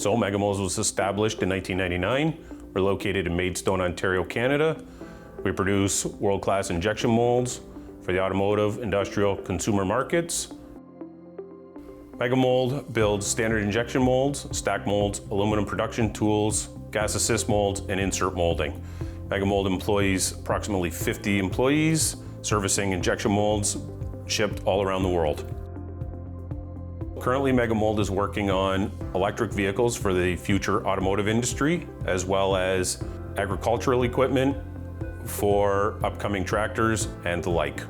So Megamold was established in 1999. We're located in Maidstone, Ontario, Canada. We produce world-class injection molds for the automotive, industrial, consumer markets. Megamold builds standard injection molds, stack molds, aluminum production tools, gas assist molds, and insert molding. Megamold employs approximately 50 employees, servicing injection molds shipped all around the world. Currently, Megamold is working on electric vehicles for the future automotive industry, as well as agricultural equipment for upcoming tractors and the like.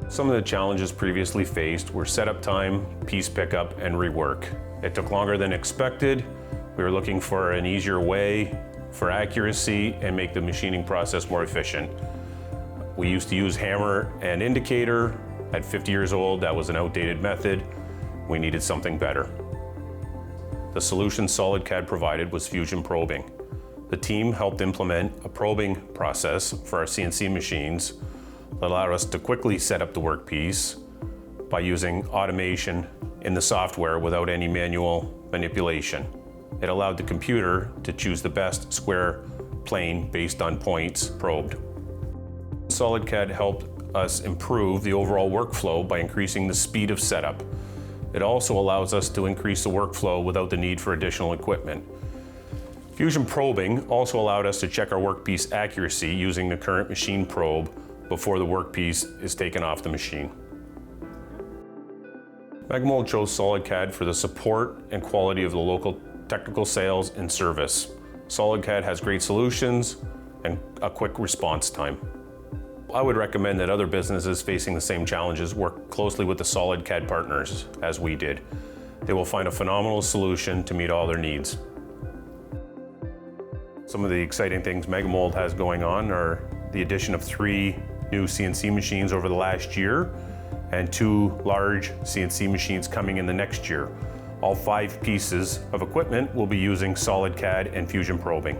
Some of the challenges previously faced were setup time, piece pickup, and rework. It took longer than expected. We were looking for an easier way for accuracy and make the machining process more efficient. We used to use hammer and indicator. At 50 years old, that was an outdated method. We needed something better. The solution SolidCAD provided was fusion probing. The team helped implement a probing process for our CNC machines that allowed us to quickly set up the workpiece by using automation in the software without any manual manipulation. It allowed the computer to choose the best square plane based on points probed. SolidCAD helped us improve the overall workflow by increasing the speed of setup. It also allows us to increase the workflow without the need for additional equipment. Fusion probing also allowed us to check our workpiece accuracy using the current machine probe before the workpiece is taken off the machine. Megamold chose SolidCAD for the support and quality of the local technical sales and service. SolidCAD has great solutions and a quick response time. I would recommend that other businesses facing the same challenges work closely with the SolidCAD partners, as we did. They will find a phenomenal solution to meet all their needs. Some of the exciting things Megamold has going on are the addition of 3 new CNC machines over the last year and 2 large CNC machines coming in the next year. All 5 pieces of equipment will be using SolidCAD and fusion probing.